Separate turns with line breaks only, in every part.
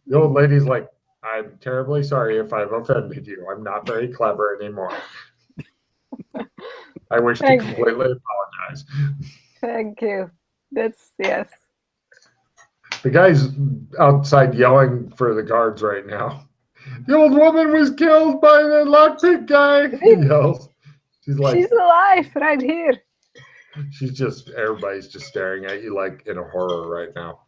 The old lady's like, I'm terribly sorry if I've offended you. I'm not very clever anymore. I wish to
Thank you.
completely apologize.
Thank you. That's yes.
The guy's outside yelling for the guards right now. The old woman was killed by the lockpick guy, he yells. She's like,
She's alive right here.
everybody's just staring at you like in a horror right now.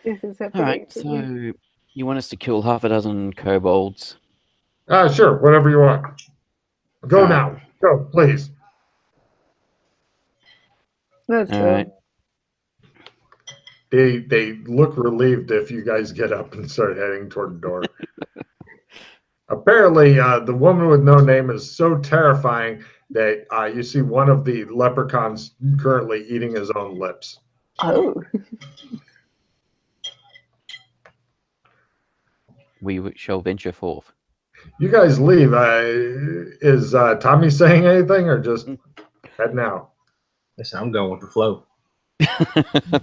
This is
All
happening
right,
to me.
so you want us to kill half a dozen kobolds?
Sure, whatever you want. Go now. Go, please.
Let's
All
go.
right.
They look relieved if you guys get up and start heading toward the door. Apparently, the woman with no name is so terrifying that you see one of the leprechauns currently eating his own lips.
Oh.
We shall venture forth.
You guys leave. Is Tommy saying anything or just heading out?
Listen, I'm going with the flow.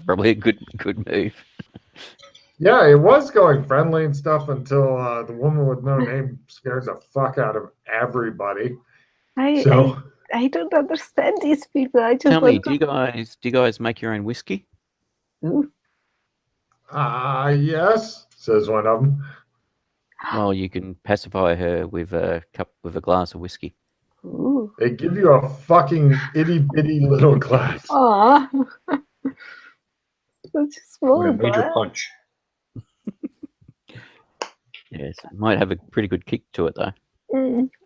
Probably a good move.
Yeah, it was going friendly and stuff until the woman with no name scares the fuck out of everybody.
I don't understand these people. I just
Tell me,
want
do you guys make your own whiskey?
to.
Yes, says one of them.
Well, you can pacify her with a glass of whiskey.
Ooh.
They give you a fucking itty bitty little glass.
Aw. Such a small
With a major
glass.
punch.
Yes, it might have a pretty good kick to it though.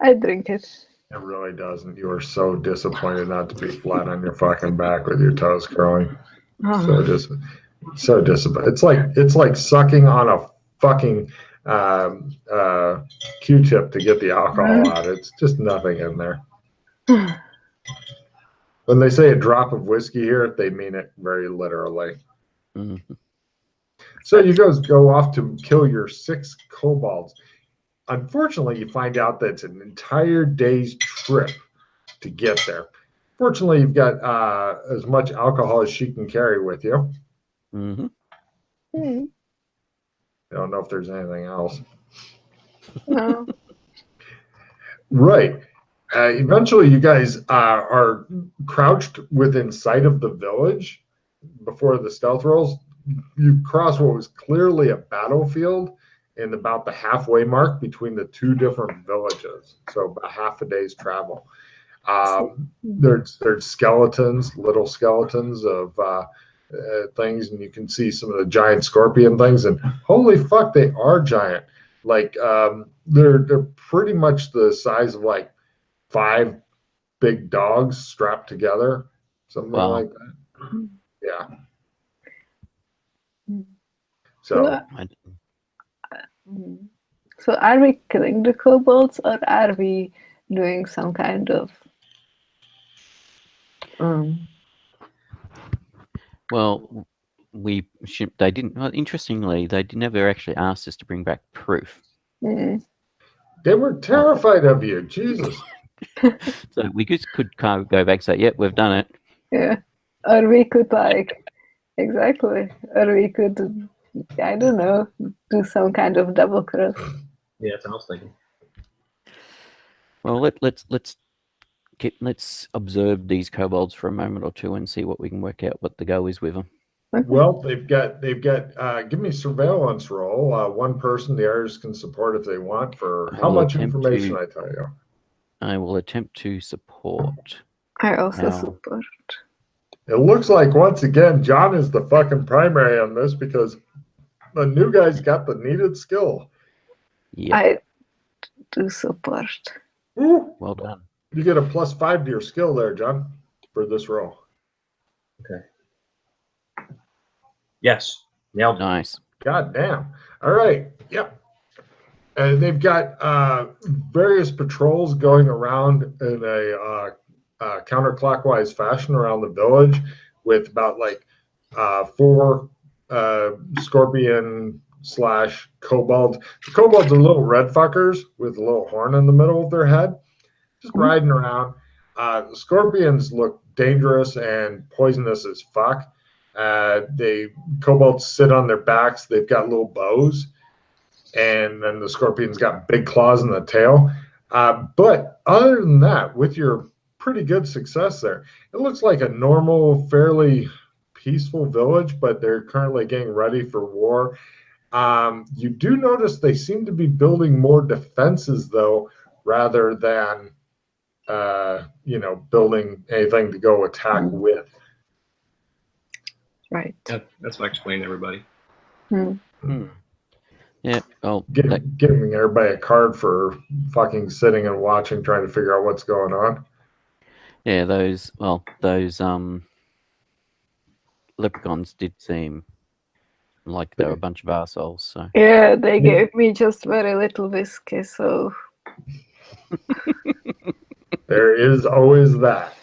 I drink it.
It really doesn't. You are so disappointed not to be flat on your fucking back with your toes curling. So disappointed. It's like sucking on a fucking Q-tip to get the alcohol out. It's just nothing in there. When they say a drop of whiskey here, they mean it very literally.
Mm-hmm.
So you guys go off to kill your 6 kobolds. Unfortunately, you find out that it's an entire day's trip to get there. Fortunately, you've got as much alcohol as she can carry with you.
Mm-hmm.
I don't know if there's anything else.
No.
Right. Eventually, you guys are crouched within sight of the village before the stealth rolls. You cross what was clearly a battlefield in about the halfway mark between the 2 different villages. So about half a day's travel. There's skeletons, little skeletons of things, and you can see some of the giant scorpion things. And holy fuck, they are giant. Like they're pretty much the size of like 5 big dogs strapped together, something like that. Yeah. So
are we killing the kobolds, or are we doing some kind of
Well, they didn't. Well, interestingly, they never actually asked us to bring back proof.
They were terrified of you, Jesus.
So we just could kind of go back and say, "Yep, we've done it."
Yeah, or we could exactly, or we could, I don't know, do some kind of double cross.
Yeah, that's what I was thinking.
Well, let's observe these kobolds for a moment or two and see what we can work out what the go is with them.
Okay. Well, they've got. Give me a surveillance roll. One person, the others can support if they want. For how much information? I tell you.
I will attempt to support.
I also support.
It looks like once again John is the fucking primary on this because the new guy's got the needed skill.
Yeah.
I do support.
Ooh.
Well done.
You get a +5 to your skill there, John, for this roll.
Okay. Yes. Nailed it.
Nice.
God damn. All right. Yep. They've got various patrols going around in a counterclockwise fashion around the village with about like 4 scorpion / kobolds. The kobolds are little red fuckers with a little horn in the middle of their head, just riding around. The scorpions look dangerous and poisonous as fuck. The kobolds sit on their backs. They've got little bows, and then the scorpions got big claws in the tail. But other than that, with your pretty good success there, it looks like a normal, fairly peaceful village, but they're currently getting ready for war. You do notice they seem to be building more defenses, though, rather than building anything to go attack with.
Right.
That's what I explained to everybody.
Yeah. Oh,
Giving everybody a card for fucking sitting and watching, trying to figure out what's going on.
yeah. Those leprechauns did seem like they were a bunch of assholes. So
Yeah, they gave me just very little whiskey, so
There is always that.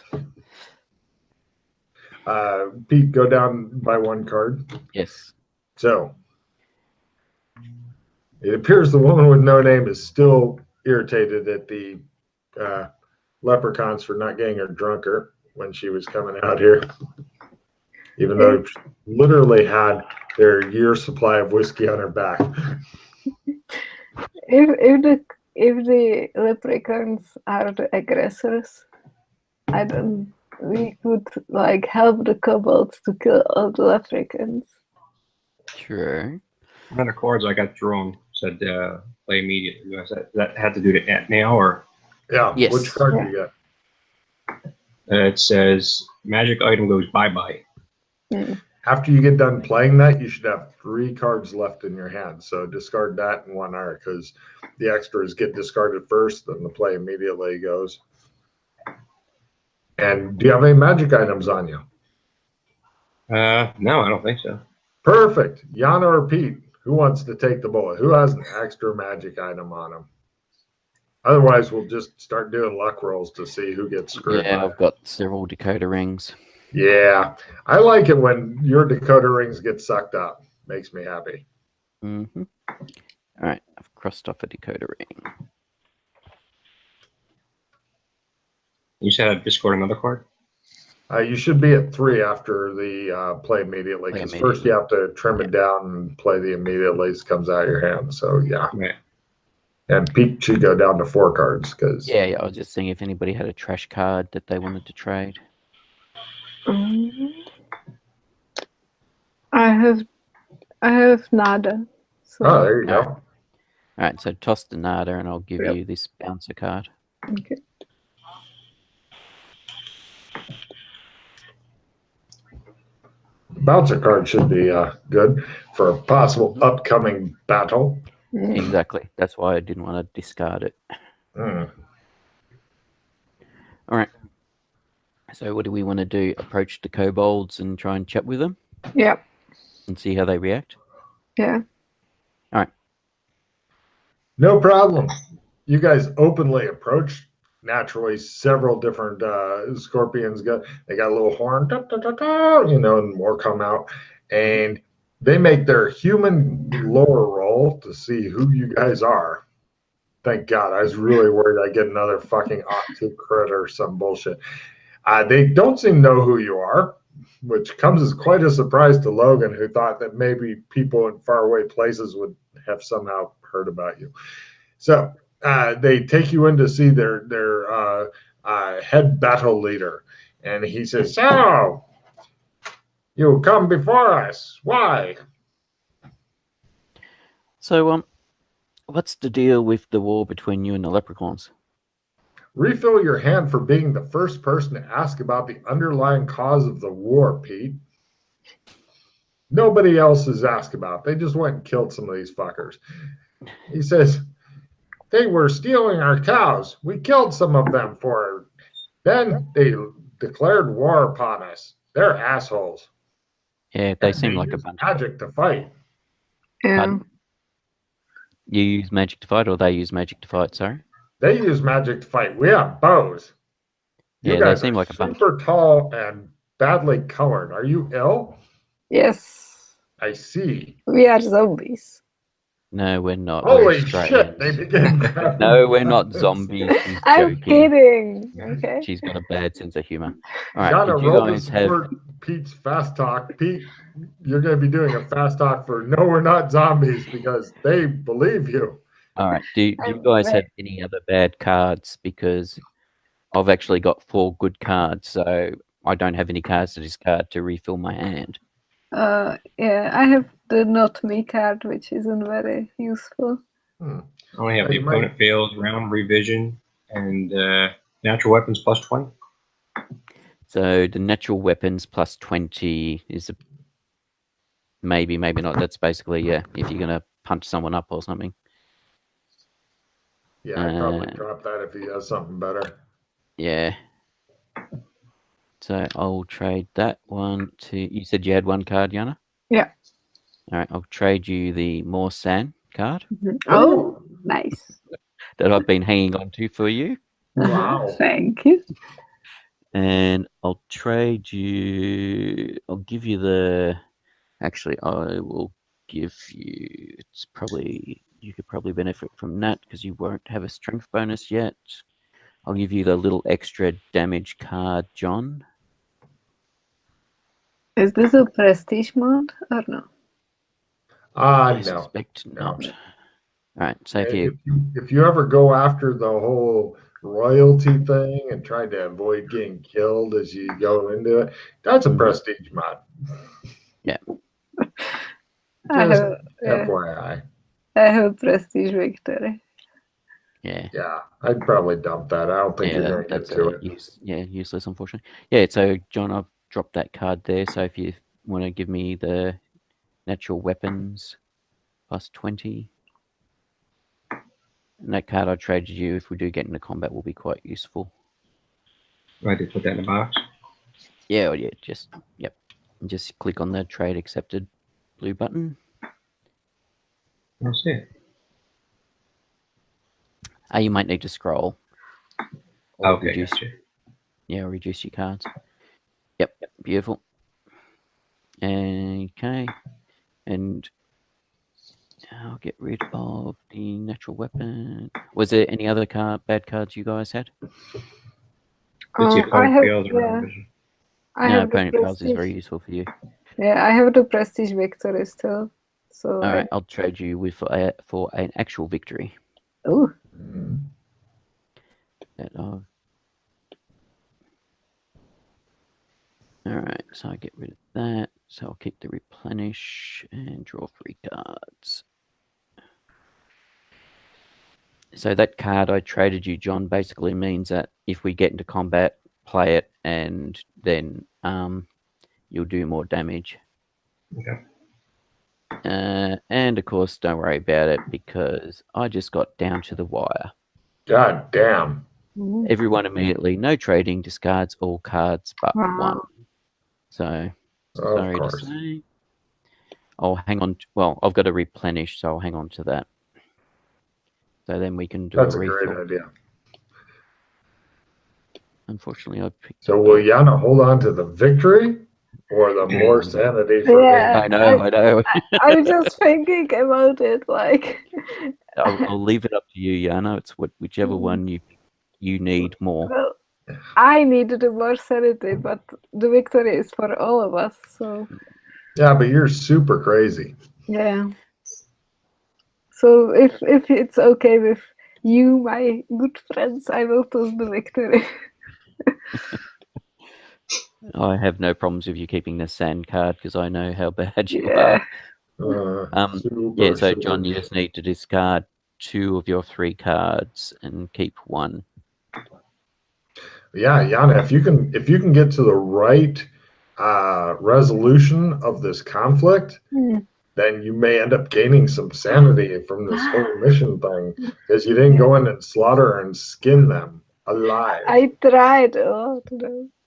Pete, go down by one card.
yes.
So it appears the woman with no name is still irritated at the leprechauns for not getting her drunker when she was coming out here, even though she literally had their year's supply of whiskey on her back.
if the leprechauns are the aggressors, we could like help the kobolds to kill all the leprechauns.
True.
One of the cards I got drawn said play immediately. That had to do it now, or
Yeah.
Yes.
Which card do you get?
it says magic item goes bye-bye.
After you get done playing that, you should have 3 cards left in your hand. So discard that and 1 art, because the extras get discarded first, then the play immediately goes. And do you have any magic items on you?
No, I don't think so.
Perfect. Yana or Pete, who wants to take the bullet? Who has an extra magic item on them? Otherwise, we'll just start doing luck rolls to see who gets screwed.
Yeah,
by
I've got several Dakota rings.
Yeah, I like it when your Dakota rings get sucked up. Makes me happy.
Mm-hmm. All right, I've crossed off a Dakota ring.
You said I'd discard another card?
You should be at 3 after the play immediately, because first you have to trim it down and play the immediately comes out of your hand. So yeah,
Right.
and Pete should go down to 4 cards because
Yeah, I was just seeing if anybody had a trash card that they wanted to trade.
I have nada. So
oh, there you go.
All right, so toss the nada, and I'll give you this bouncer card.
okay.
Bouncer card should be good for a possible upcoming battle.
Exactly. That's why I didn't want to discard it.
Mm.
All right. So what do we want to do? Approach the kobolds and try and chat with them
Yeah.
and see how they react?
Yeah.
No problem. You guys openly approach. Naturally, several different scorpions they got a little horn, da, da, da, da, and more come out, and they make their human lore roll to see who you guys are. Thank God, I was really worried I'd get another fucking Octu crit or some bullshit. They don't seem to know who you are, which comes as quite a surprise to Logan, who thought that maybe people in faraway places would have somehow heard about you. So they take you in to see their head battle leader, and he says, "So, you come before us? Why?"
So, what's the deal with the war between you and the leprechauns?
Refill your hand for being the first person to ask about the underlying cause of the war, Pete. Nobody else has asked about it. They just went and killed some of these fuckers. He says, they were stealing our cows. We killed some of them for it. Then they declared war upon us. They're assholes.
Yeah, they seem like a
use
bunch.
magic to fight.
Yeah.
Pardon? You use magic to fight, or they use magic to fight? Sorry.
They use magic to fight. We have bows. You
Yeah, they
guys
seem
are
like a bunch.
super tall and badly colored. Are you ill?
Yes.
I see.
We are zombies.
No, we're not.
Holy
We're
shit!
Australians.
They begin. grabbing
No, we're not
guns.
zombies. She's
I'm
joking.
kidding. Okay.
She's got a bad sense of humor. All right,
Yana,
did you
roll the
guys have?
support Pete's fast talk. Pete, you're going to be doing a fast talk for no, we're not zombies because they believe you.
All right. Do you guys have any other bad cards? Because I've actually got 4 good cards, so I don't have any cards to discard to refill my hand.
Yeah, I have the not me card, which isn't very useful.
I only have
Hey,
the opponent fails, round revision, and natural weapons plus 20.
So the natural weapons plus 20 is a maybe, maybe not. That's basically, yeah, if you're going to punch someone up or something.
Yeah, I'd probably drop that if he has something better.
Yeah. So I'll trade that one to... You said you had 1 card, Yana?
Yeah.
All right, I'll trade you the More San card
Oh, nice.
that I've been hanging on to for you.
Wow.
Thank you.
And I'll trade you... I'll give you the... Actually, I will give you... It's probably... You could probably benefit from that because you won't have a strength bonus yet. I'll give you the little extra damage card, John.
Is this a prestige mod or no?
I
No.
suspect not. All right, so if
If you ever go after the whole royalty thing and try to avoid getting killed as you go into it, that's a prestige mod.
Yeah.
Just FYI.
I have prestige victory.
Yeah.
Yeah, I'd probably dump that. I don't think you're going to get to it.
Useless, unfortunately. Yeah, so John, I've dropped that card there. So if you want to give me the natural weapons plus 20, and that card I traded you, if we do get into combat, will be quite useful.
I did put that in a box.
Yeah, well, yeah, just click on the trade accepted blue button.
That's it.
You might need to scroll.
Or okay, gotcha.
Yeah, reduce your cards. Yep, beautiful. Okay, and I'll get rid of the natural weapon. Was there any other bad cards you guys had? Opponent fails is very useful for you.
Yeah, I have the prestige victory still. So
all right, I'll trade you with for an actual victory.
Oh.
All right, so I get rid of that. So I'll keep the replenish and draw 3 cards. So that card I traded you, John, basically means that if we get into combat, play it, and then you'll do more damage.
Okay.
And of course, don't worry about it because I just got down to the wire.
God damn.
Everyone immediately, no trading, discards all cards but 1. So, sorry to say. I'll hang on. Well, I've got to replenish, so I'll hang on to that. So then we can do
That's
a refill.
Great idea.
Unfortunately, I picked.
So will Yana hold on to the victory or the more sanity for me?
I know.
I was just thinking about it, like.
I'll leave it up to you, Yana. It's whichever one you need more.
Well, I needed the more sanity, but the victory is for all of us. So.
Yeah, but you're super crazy.
Yeah. So if it's okay with you, my good friends, I will toss the victory.
I have no problems with you keeping the sand card because I know how bad you are. So John, you just need to discard 2 of your 3 cards and keep 1.
Yeah, Yana, if you can get to the right resolution of this conflict, then you may end up gaining some sanity from this whole mission thing because you didn't go in and slaughter and skin them alive.
I tried a lot.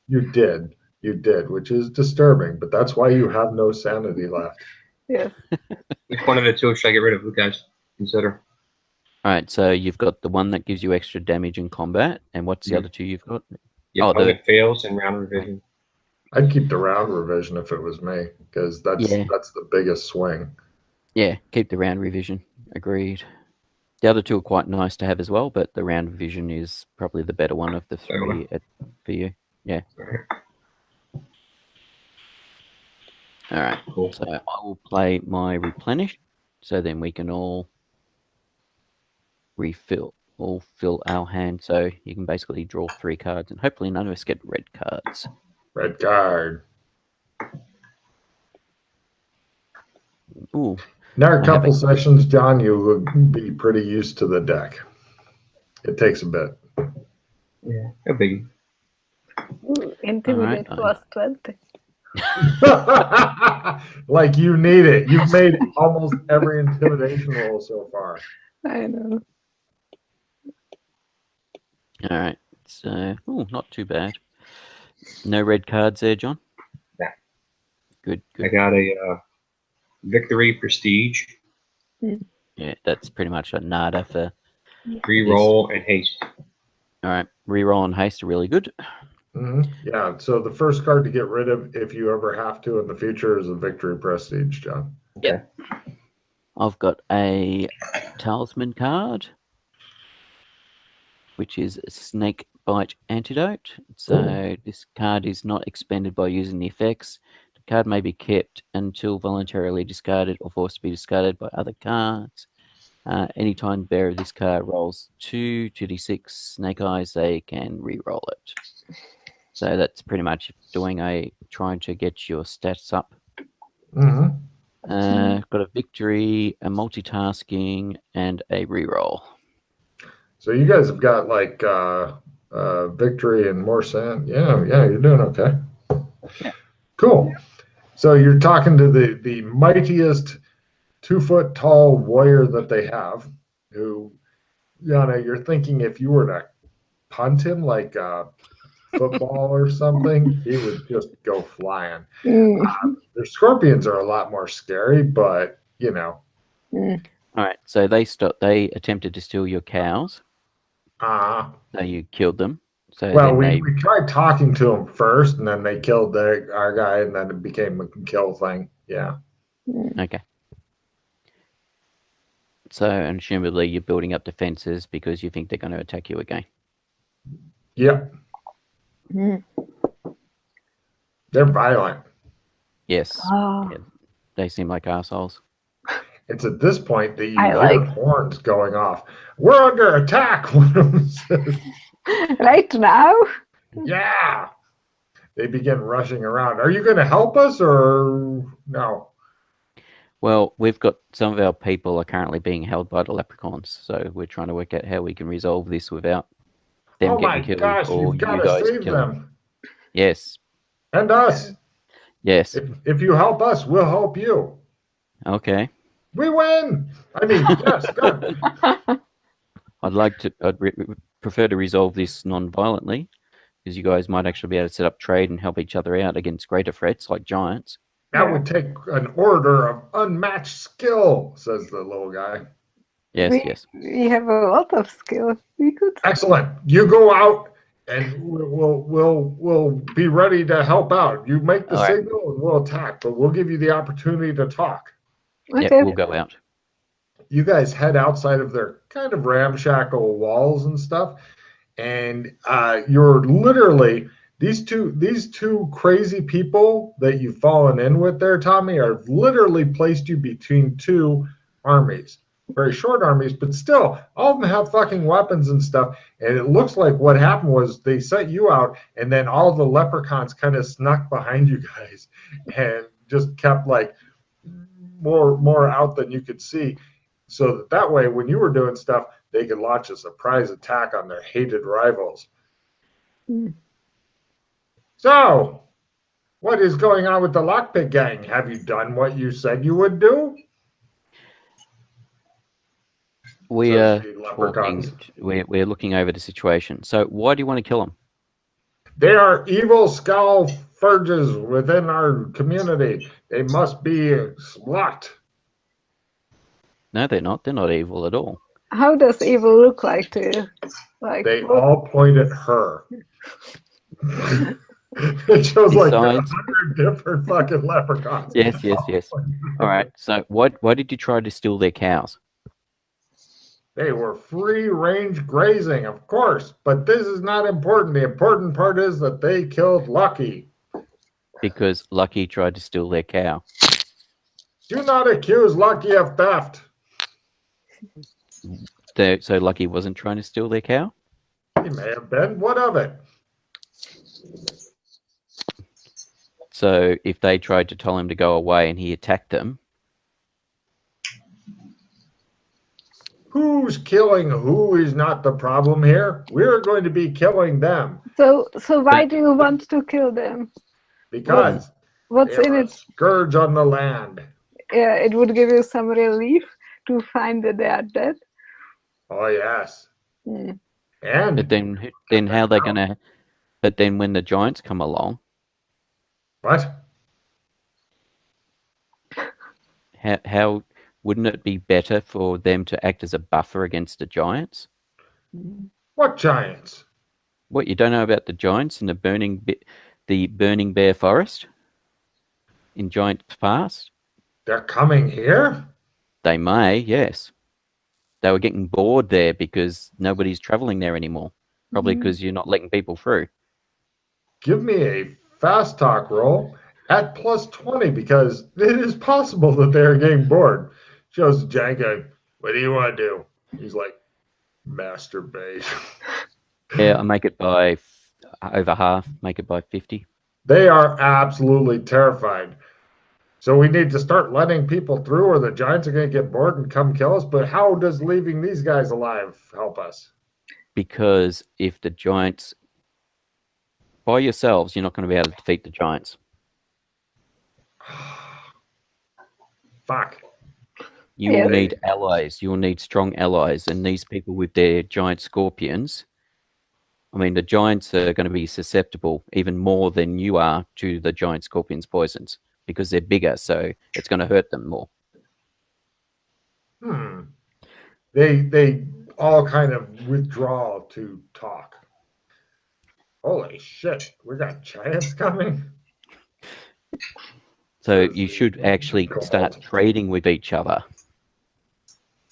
You did, which is disturbing, but that's why you have no sanity left.
Yes.
Which one of the 2 should I get rid of, you guys? Consider.
All right, so you've got the one that gives you extra damage in combat, and what's the other 2 you've got?
The fails and round revision.
I'd keep the round revision if it was me, because that's the biggest swing.
Yeah, keep the round revision. Agreed. The other 2 are quite nice to have as well, but the round revision is probably the better one of the 3 for you. Yeah. All right.
Cool.
So I will play my replenish, so then we can all fill our hand. So you can basically draw 3 cards, and hopefully none of us get red cards.
Red card.
Ooh.
Now, a
I have
couple sessions, John, you would be pretty used to the deck. It takes a bit.
Yeah, a biggie.
Ooh, intimidate
Alright,
plus 20.
Like you need it. You've made almost every intimidation roll so far.
I know.
All right. So, not too bad. No red cards there, John?
Nah.
Good.
I got a victory prestige,
Yeah, that's pretty much a nada for
reroll, and haste.
All right. Reroll and haste are really good.
Yeah, so the first card to get rid of if you ever have to in the future is a victory prestige, John.
Okay.
I've got a talisman card, which is a snake bite antidote. So this card is not expended by using the effects. The card may be kept until voluntarily discarded or forced to be discarded by other cards. Anytime the bearer of this card rolls 2d6 snake eyes, they can re-roll it. So that's pretty much trying to get your stats up. Got a victory, a multitasking, and a re-roll.
So you guys have got like victory and more sand. Yeah, you're doing okay.
Yeah.
Cool. So you're talking to the mightiest 2-foot tall warrior that they have, who, you're thinking if you were to punt him like football or something, he would just go flying. Their scorpions are a lot more scary, but
All right, so they attempted to steal your cows. So you killed them. So
well, we tried talking to them first, and then they killed our guy, and then it became a kill thing. Yeah.
Okay. So, and presumably you're building up defenses because you think they're going to attack you again.
Yep. They're violent.
Yes.
Oh.
Yeah, they seem like assholes.
It's at this point that you hear horns going off. We're under attack, one of them says.
Right now?
Yeah. They begin rushing around. Are you going to help us or no?
Well, we've got some of our people are currently being held by the leprechauns, so we're trying to work out how we can resolve this without them getting killed.
Oh my gosh, you've got to save them.
Yes.
And us.
Yes.
If you help us, we'll help you.
Okay.
We win. I mean, yes, good.
I'd prefer to resolve this non-violently, because you guys might actually be able to set up trade and help each other out against greater threats like giants.
That would take an order of unmatched skill, says the little guy.
Yes.
We have a lot of skill. We could.
Excellent. You go out, and we'll be ready to help out. You make the signal, and we'll attack. But we'll give you the opportunity to talk.
Okay.
Yeah, we'll go out.
You guys head outside of their kind of ramshackle walls and stuff, and you're literally these two crazy people that you've fallen in with there, Tommy, are literally placed you between two armies. Very short armies, but still, all of them have fucking weapons and stuff. And it looks like what happened was they set you out, and then all the leprechauns kind of snuck behind you guys and just kept like more out than you could see. So that way, when you were doing stuff, they could launch a surprise attack on their hated rivals. So, what is going on with the lockpick gang? Have you done what you said you would do?
We are we're looking over the situation. So why do you want to kill them?
They are evil skull furges within our community. They must be slaughtered.
No, they're not. They're not evil at all.
How does evil look like to you? Like
they all point at her. It shows like 100 different fucking leprechauns.
Yes. All right. So why did you try to steal their cows?
They were free-range grazing, of course, but this is not important. The important part is that they killed Lucky.
because Lucky tried to steal their cow.
Do not accuse Lucky of theft.
So Lucky wasn't trying to steal their cow?
He may have been. What of it?
So if they tried to tell him to go away and he attacked them,
Who's killing who is not the problem here. We're going to be killing them.
So why do you want to kill them?
Because
What's
they're
in
a
it?
scourge on the land.
Yeah, it would give you some relief to find that they are dead.
Oh, yes.
Mm.
And
but then how they gonna? But then when the giants come along,
what?
how wouldn't it be better for them to act as a buffer against the giants?
What giants?
What, you don't know about the giants in the burning bear forest in Giant Pass?
They're coming here?
They may, yes. They were getting bored there because nobody's traveling there anymore. Probably because you're not letting people through.
Give me a fast talk roll at +20 because it is possible that they're getting bored. Shows Jenga, what do you want to do? He's like, masturbate.
Yeah, I make it by over half. Make it by 50.
They are absolutely terrified. So we need to start letting people through or the giants are going to get bored and come kill us. But how does leaving these guys alive help us?
Because if the giants, by yourselves, you're not going to be able to defeat the giants.
Fuck.
You will need allies. You will need strong allies. And these people with their giant scorpions, I mean, the giants are going to be susceptible even more than you are to the giant scorpion's poisons because they're bigger, so it's going to hurt them more.
They all kind of withdraw to talk. Holy shit, we got giants coming?
So you should actually start trading with each other.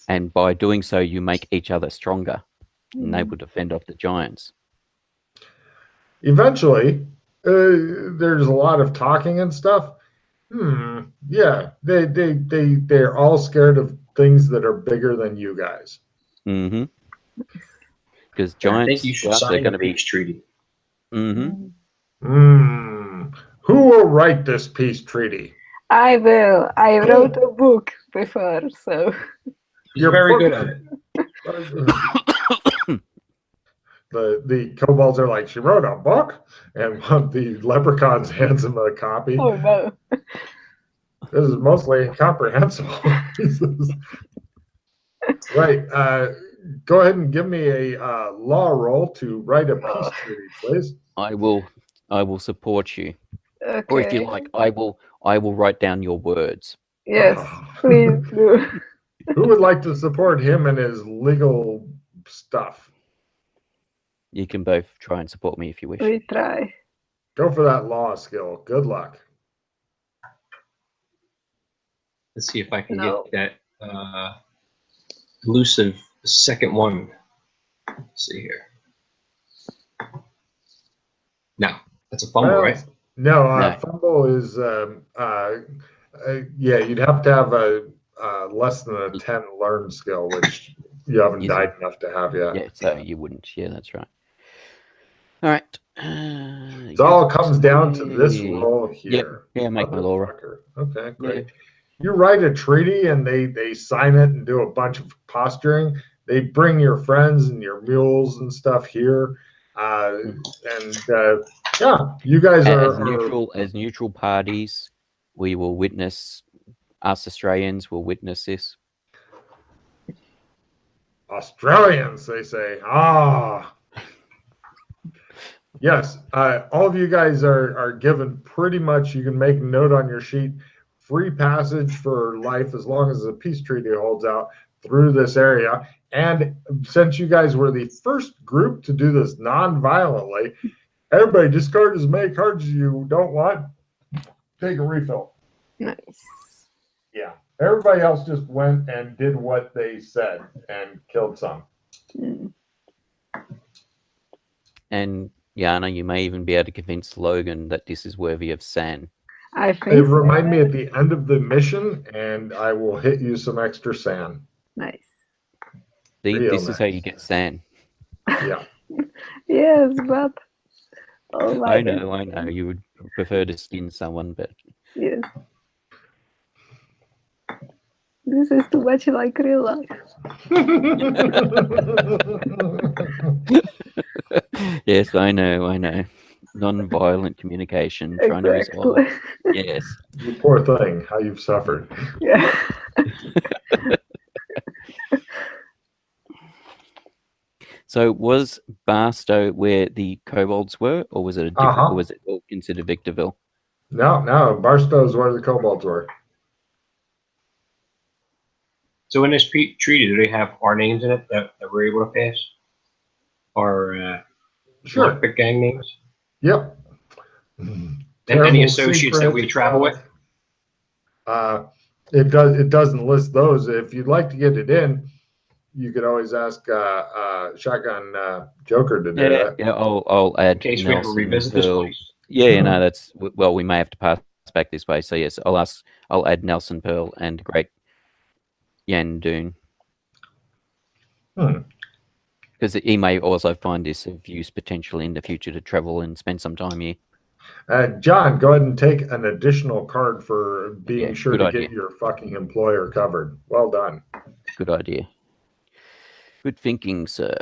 And by doing so, you make each other stronger. And they will defend off the giants.
Eventually, there's a lot of talking and stuff. Yeah, they're all scared of things that are bigger than you guys.
Mm-hmm. Because giants,
I think you should sign the peace treaty.
Mm-hmm.
Who will write this peace treaty?
I will. I wrote a book before, so.
You're very good at it.
The kobolds are like, she wrote a book? And one of the leprechauns hands him a copy.
Oh, no.
This is mostly incomprehensible. Right. Go ahead and give me a law roll to write a peace treaty, please.
I will support you.
Okay.
Or if you like, I will write down your words.
Yes, please do.
Who would like to support him in his legal stuff?
You can both try and support me if you wish.
We try.
Go for that law skill. Good luck.
Let's see if I can get that elusive second one. Let's see here. No, that's a fumble, right?
No, fumble is yeah. You'd have to have a less than a 10 learn skill, which you haven't died enough to have yet.
Yeah, so you wouldn't. Yeah, that's right. All right.
It all comes down to this roll here.
Yeah, make my law.
Okay, great. You write a treaty and they sign it and do a bunch of posturing. They bring your friends and your mules and stuff here. Yeah, you guys
as neutral parties. We will witness. Us Australians will witness this.
Australians, they say. Yes, all of you guys are given pretty much. You can make a note on your sheet. Free passage for life as long as the peace treaty holds out through this area. And since you guys were the first group to do this non-violently, everybody discard as many cards as you don't want. Take a refill.
Nice.
Yeah. Everybody else just went and did what they said and killed some.
And Yana, you may even be able to convince Logan that this is worthy of sand.
I
It
think so.
remind me at the end of the mission, and I will hit you some extra sand.
Nice.
This is how you get sand.
Yeah.
Yes, but oh my
I know. You would prefer to skin someone, but
yes. This is too much like real life.
yes, I know. Non-violent communication, trying to resolve.
Exactly.
Yes.
You poor thing, how you've suffered.
Yeah.
So was Barstow where the kobolds were, or was it a different? Or was it all considered Victorville?
No, Barstow's where the kobolds were.
So in this treaty, do they have our names in it that we're able to pass? Our
Sure.
lockpick gang names?
Yep.
And any associates that we travel with?
It doesn't list those. If you'd like to get it in, you could always ask Shotgun Joker to do that.
Yeah. I'll add
In case
Nelson
we ever revisit this
Pearl.
place.
Yeah, no, that's well. We may have to pass back this way. So yes, I'll add Nelson Pearl and Great Yan Dune. Because he may also find this of use potentially in the future to travel and spend some time here.
John, go ahead and take an additional card for being sure to
idea.
get your fucking employer covered. Well done.
Good idea. Good thinking, sir.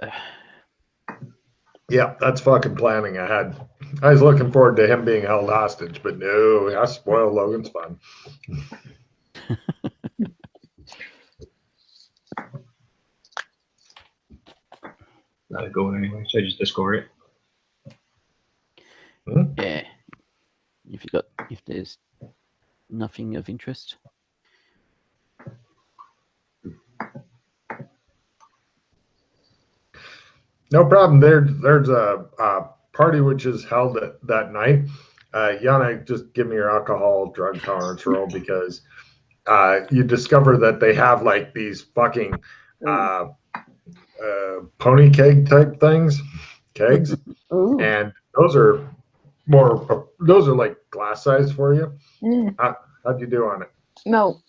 Yeah, that's fucking planning ahead. I was looking forward to him being held hostage, but no, I spoiled Logan's fun.
Not going anyway, so I just discard it.
Yeah. If there's nothing of interest.
No problem. There's a party which is held that night. Yana, just give me your alcohol drug tolerance roll because you discover that they have like these fucking pony keg type things, kegs, and those are like glass size for you. How'd you do on it?
No,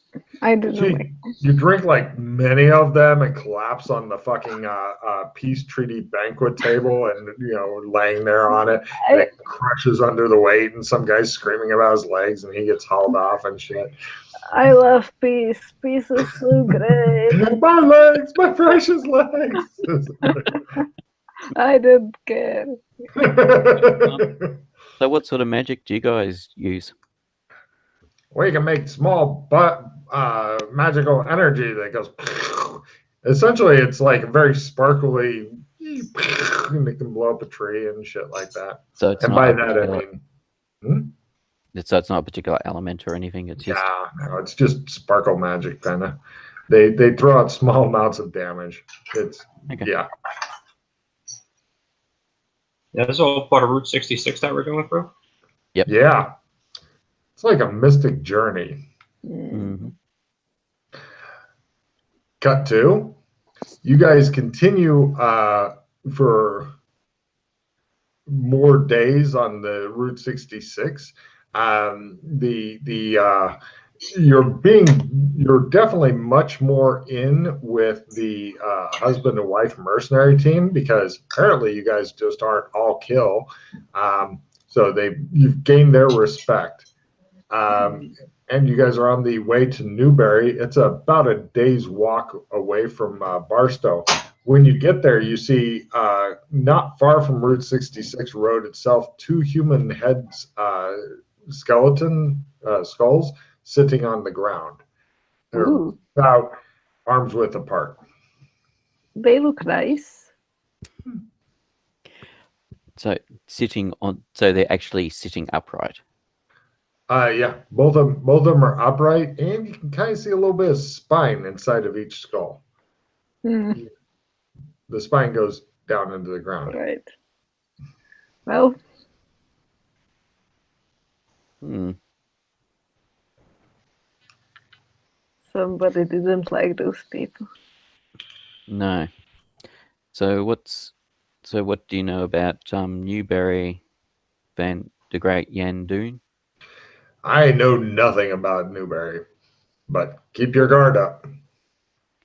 I didn't.
You drink like many of them and collapse on the fucking peace treaty banquet table, and laying there on it, and it crushes under the weight, and some guy's screaming about his legs, and he gets hauled off and shit.
I love peace. Peace is so great.
My legs, my precious legs.
I didn't care.
So what sort of magic do you guys use?
We can make small magical energy that goes. Essentially, it's like very sparkly, and it can blow up a tree and shit like that.
So it's
and
not
by that I mean,
so it's not a particular element or anything. It's just
no, it's just sparkle magic kind of. They throw out small amounts of damage. It's yeah.
Yeah, this is all part of Route 66 that we're going through.
Yep.
Yeah. It's like a mystic journey. Cut to, you guys continue for more days on the Route 66. You're definitely much more in with the husband and wife mercenary team because apparently you guys just aren't all kill. So you've gained their respect. And you guys are on the way to Newberry. It's about a day's walk away from Barstow. When you get there, you see not far from Route 66 road itself, two human heads, skeleton skulls sitting on the ground. They're about arm's width apart.
They look nice.
So they're actually sitting upright.
Yeah, both of them are upright, and you can kind of see a little bit of spine inside of each skull. The spine goes down into the ground.
Right. Well. Somebody didn't like those people.
No. So So what do you know about Newberry Van the Great Yandoon?
I know nothing about Newberry, but keep your guard up,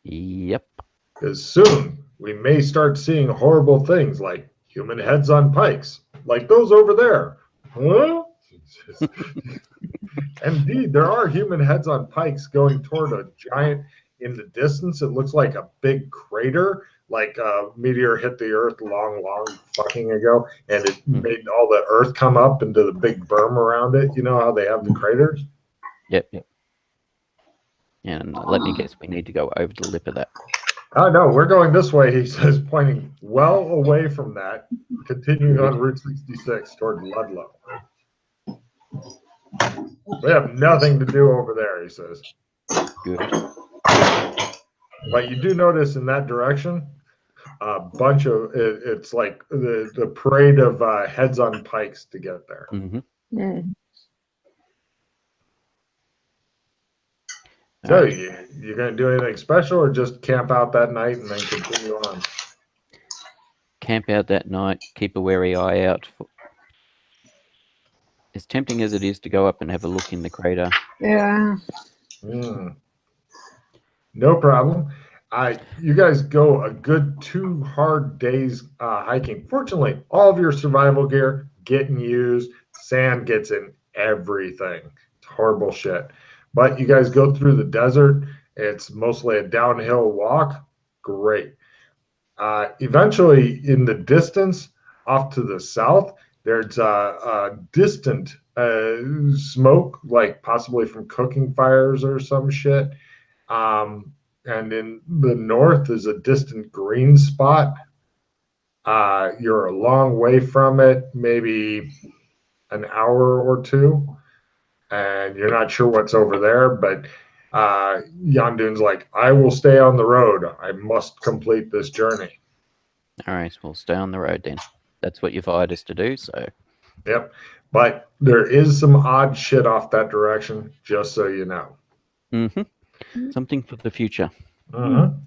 Yep.
because soon we may start seeing horrible things like human heads on pikes, like those over there. Huh? Indeed, there are human heads on pikes going toward a giant in the distance. It looks like a big crater, like a meteor hit the Earth long, long fucking ago, and it made all the Earth come up into the big berm around it. You know how they have the craters?
Yep. And let me guess, we need to go over the lip of that.
Oh, no, we're going this way, he says, pointing well away from that, continuing on Route 66 toward Ludlow. We have nothing to do over there, he says.
Good.
But you do notice in that direction, a bunch of, it's like the parade of heads on pikes to get there.
Mm-hmm.
Mm.
So
Right.
you going to do anything special or just camp out that night and then continue on?
Camp out that night, keep a wary eye out. As tempting as it is to go up and have a look in the crater.
Yeah.
No problem. You guys go a good 2 hard days hiking. Fortunately, all of your survival gear getting used. Sand gets in everything. It's horrible shit. But you guys go through the desert. It's mostly a downhill walk. Great. Eventually, in the distance, off to the south, there's a distant smoke, like possibly from cooking fires or some shit. And in the north is a distant green spot. You're a long way from it, maybe an hour or two, and you're not sure what's over there. But Yondu's like, I will stay on the road. I must complete this journey.
All right, we'll stay on the road then. That's what you've hired us to do, so.
Yep. But there is some odd shit off that direction, just so you know.
Mm-hmm. Something for the future.
Mm-hmm.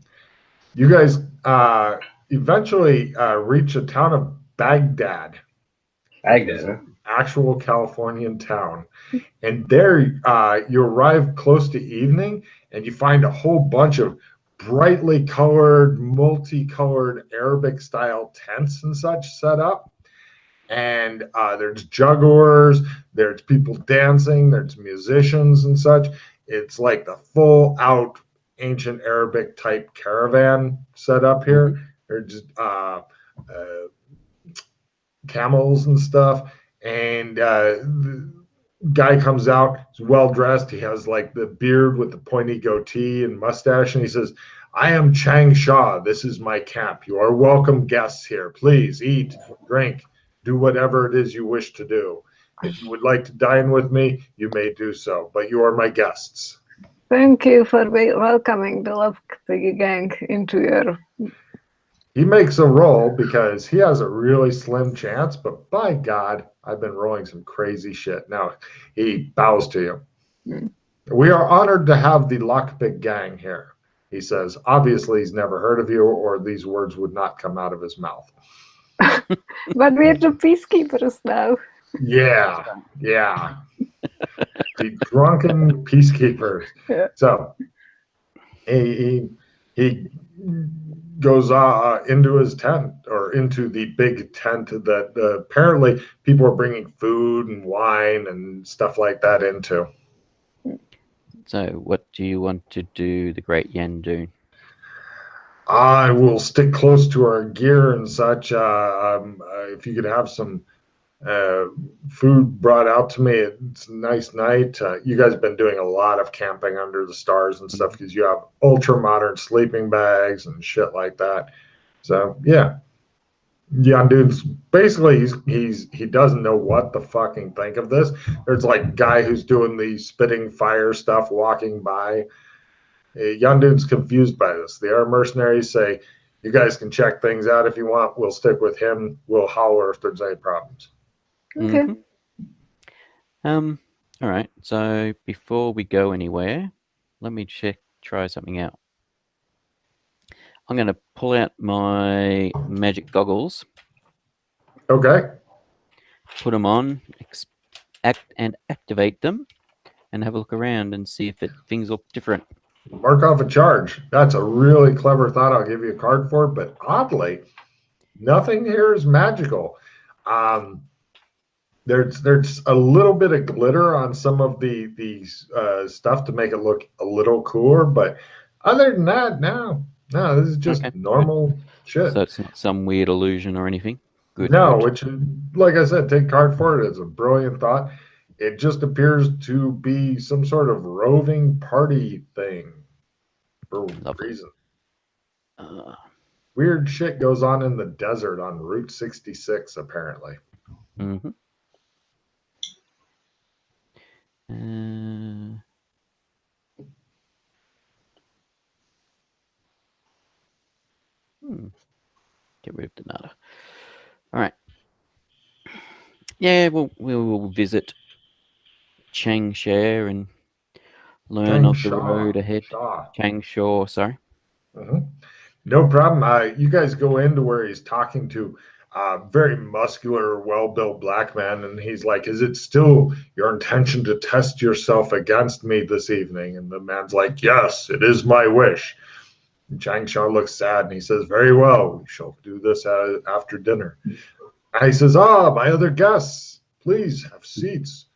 You guys eventually reach a town of Baghdad.
Baghdad.
Actual Californian town. And there you arrive close to evening and you find a whole bunch of brightly colored, multicolored Arabic style tents and such set up. And there's jugglers, there's people dancing, there's musicians and such. It's like the full out ancient Arabic type caravan set up here. Mm-hmm. There's camels and stuff. And the guy comes out, he's well dressed. He has like the beard with the pointy goatee and mustache. And he says, I am Chang Shah. This is my camp. You are welcome guests here. Please eat, drink, do whatever it is you wish to do. If you would like to dine with me, you may do so, but you are my guests.
Thank you for welcoming the Love Piggy Gang into your...
He makes a roll because he has a really slim chance, but by God, I've been rolling some crazy shit. Now, he bows to you. Mm. We are honored to have the Lockpick Gang here, he says. Obviously, he's never heard of you, or these words would not come out of his mouth.
But we're the peacekeepers now.
Yeah. The drunken peacekeepers. Yeah. So, he goes into his tent, or into the big tent that apparently people are bringing food and wine and stuff like that into.
So what do you want to do, the Great Yandoon?
I will stick close to our gear and such. If you could have some food brought out to me, it's a nice night. You guys have been doing a lot of camping under the stars and stuff because you have ultra modern sleeping bags and shit like that. So yeah, dude's basically he doesn't know what to fucking think of this. There's like a guy who's doing the spitting fire stuff walking by. Dude's confused by this. The air mercenaries say, you guys can check things out if you want. We'll stick with him. We'll holler if there's any problems.
Okay.
Mm-hmm. All right. So before we go anywhere, let me try something out. I'm going to pull out my magic goggles
Okay.
Put them on, activate them, and have a look around and see if things look different.
Mark off a charge. That's a really clever thought. I'll give you a card for it. But oddly, nothing here is magical. There's a little bit of glitter on some of the stuff to make it look a little cooler. But other than that, no, this is just normal shit.
So it's not some weird illusion or anything. Good.
No,
good.
which, like I said, take card for it. It's a brilliant thought. It just appears to be some sort of roving party thing for
Lovely.
reason.
Uh,
Weird shit goes on in the desert on Route 66, apparently.
mm-hmm. Get rid of the nada. All right. Yeah, we'll visit Changsha and learn of the road ahead. Changsha, sorry.
No problem. You guys go into where he's talking to a very muscular, well-built black man, and he's like, "Is it still your intention to test yourself against me this evening?" And the man's like, "Yes, it is my wish." And Changsha looks sad, and he says, "Very well, we shall do this after dinner." And he says, my other guests, please have seats.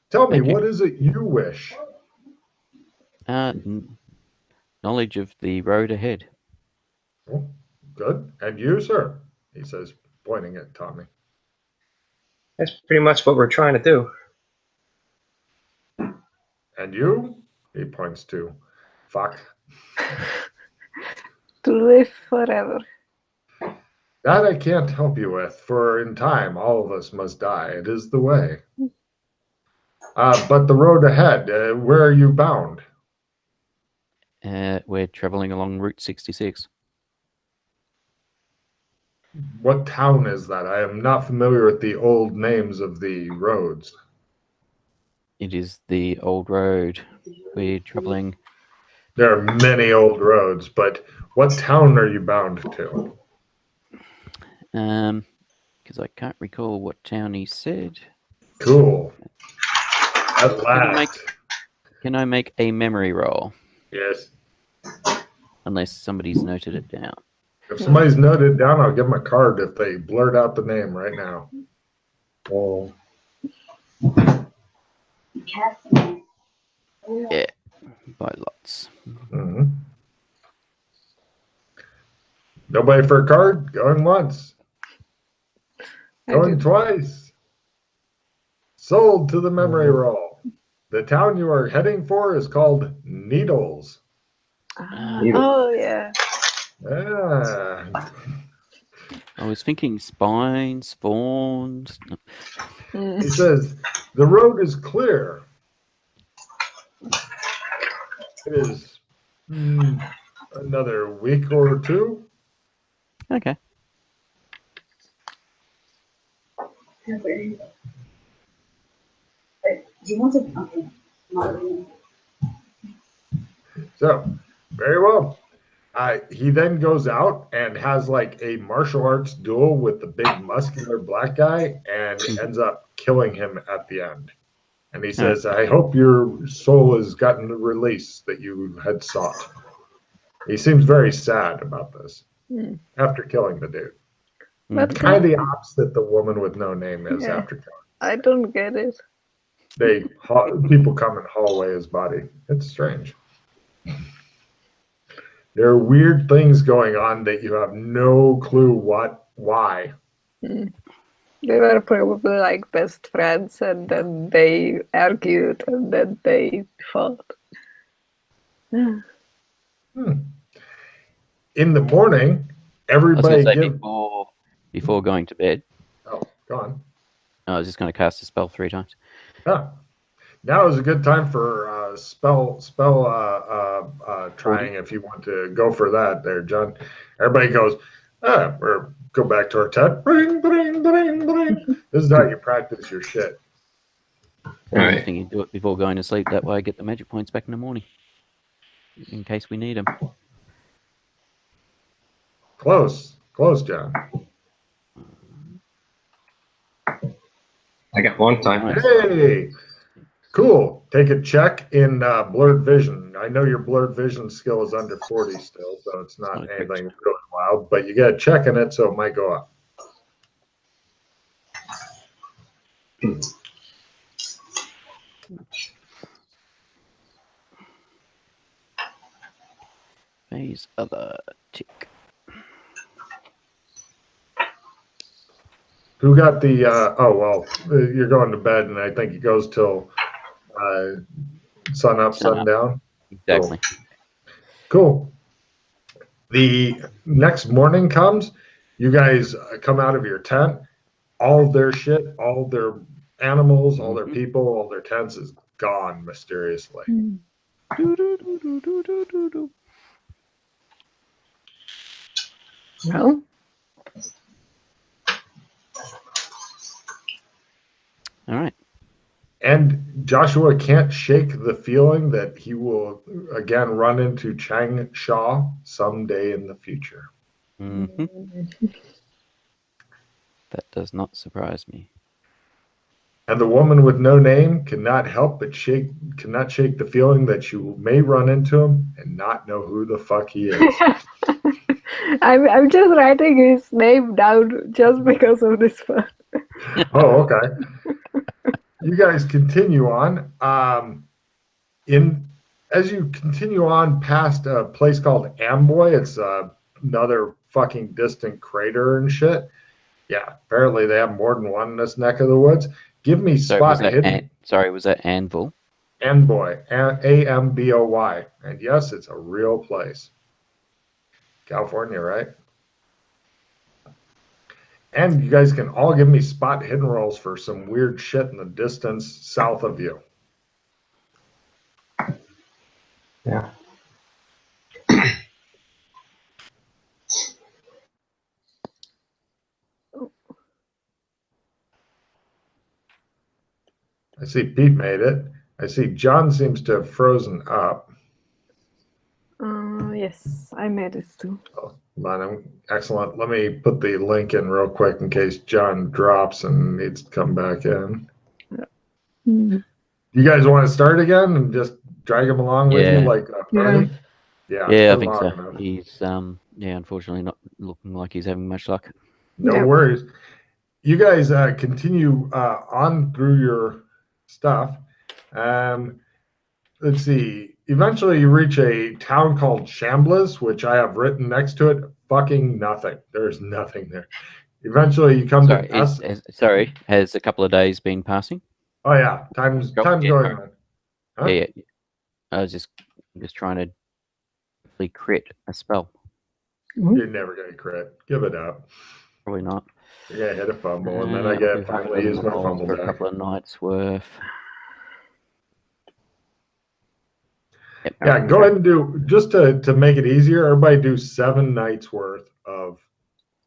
Tell me, what is it you wish?
Knowledge of the road ahead.
Oh, good. And you, sir? He says, pointing at Tommy.
That's pretty much what we're trying to do.
And you? He points to Fuck.
To live forever.
That I can't help you with, for in time all of us must die. It is the way. But the road ahead, where are you bound?
We're traveling along Route 66.
What town is that? I am not familiar with the old names of the roads.
It is the old road. We're traveling.
There are many old roads, but what town are you bound to?
Because I can't recall what town he said.
Cool. At last.
Can I make a memory roll?
Yes.
Unless somebody's noted it down.
If somebody's noted it down, I'll give them a card if they blurt out the name right now.
Oh.
Yeah, by lots.
Mm-hmm. Nobody for a card? Going once. Going twice. Sold to the memory roll. The town you are heading for is called Needles.
Oh, yeah.
Yeah.
I was thinking spines, fawns.
He says, the road is clear. It is another week or two.
Okay.
So, very well. He then goes out and has like a martial arts duel with the big muscular black guy and ends up killing him at the end. And he says, I hope your soul has gotten the release that you had sought. He seems very sad about this after killing the dude.
But
kind of the opposite the woman with no name is after killing.
I don't get it.
People come and haul away his body. It's strange. There are weird things going on that you have no clue why.
They were probably like best friends, and then they argued, and then they fought.
In the morning, everybody
before going to bed.
Oh, go on.
I was just going to cast a spell 3 times.
Yeah. Now is a good time for spell trying if you want to go for that there, John. Everybody goes, we're go back to our tent. Bring, bring, bring, bring. This is how you practice your shit.
All right. I think you do it before going to sleep. That way I get the magic points back in the morning. In case we need them.
Close, John.
I got one time.
Nice.
Hey, cool. Take a check in blurred vision. I know your blurred vision skill is under 40 still, so it's not
Not
anything
great.
really wild, but you get a check in it, so it might go up.
Phase other tick.
Who got the, you're going to bed, and I think it goes till sun up, sun down.
Exactly.
Cool. The next morning comes, you guys come out of your tent, all their shit, all their animals, all their people, all their tents is gone mysteriously.
No.
All right.
And Joshua can't shake the feeling that he will again run into Chang Shaw someday in the future.
That does not surprise me.
And the woman with no name cannot shake the feeling that you may run into him and not know who the fuck he is.
I'm just writing his name down just because of this part.
Oh, okay. You guys continue on. As you continue on past a place called Amboy, it's another fucking distant crater and shit. Yeah, apparently they have more than one in this neck of the woods. Give me spot hidden.
Was that Anvil?
Amboy, Amboy. And yes, it's a real place. California, right? And you guys can all give me spot hidden rolls for some weird shit in the distance south of you.
Yeah.
I see Pete made it. I see John seems to have frozen up.
Yes, I made it too.
Oh, excellent. Let me put the link in real quick in case John drops and needs to come back in.
Mm.
You guys want to start again and just drag him along with you like a party?
Yeah, I think so. He's unfortunately not looking like he's having much luck.
No worries. You guys continue on through your stuff. Let's see. Eventually, you reach a town called Shamblas, which I have written next to it. Fucking nothing. There's nothing there. Eventually, you come to.
Has a couple of days been passing?
Oh yeah, time's going on.
Huh? Yeah. I was just trying to crit a spell.
You're never gonna crit. Give it up.
Probably not.
You're gonna hit a fumble, and then I get finally use my fumble
for
die.
a couple of nights worth. Yep,
yeah, go ahead and do, just to make it easier, everybody do 7 nights worth of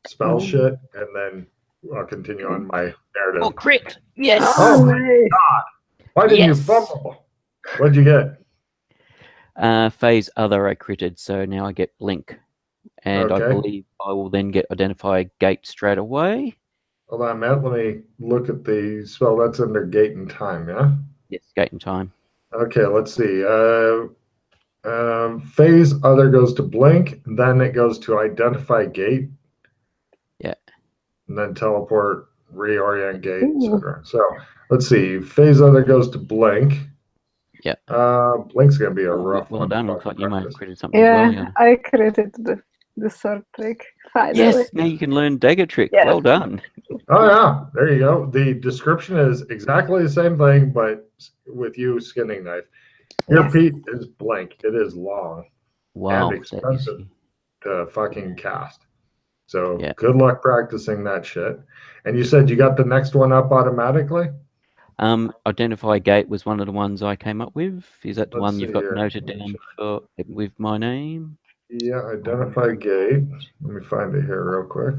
spell shit, and then I'll continue on my narrative.
Oh, crit! Yes!
Oh my god! Why didn't you fumble? What'd you get?
Phase other I critted, so now I get blink. And I believe I will then get identify gate straight away.
Hold on, Matt. Let me look at the spell. That's under gate and time, yeah?
Yes, gate and time.
Okay, let's see. Phase other goes to blink, then it goes to identify gate.
Yeah.
And then teleport, reorient gate, etc. So let's see. Phase other goes to blink.
Yeah.
Blink's gonna be a rough one.
Well done. Looks like you might have critted something
as well.
Yeah,
I critted the sword trick. Finally.
Yes, now you can learn dagger trick.
Yes.
Well done.
Oh yeah, there you go. The description is exactly the same thing, but with you skinning knife. Your Pete is blank. It is long and expensive to fucking cast. So good luck practicing that shit. And you said you got the next one up automatically?
Identify gate was one of the ones I came up with. Is that the one you've got noted down with my name?
Yeah, identify gate. Let me find it here real quick.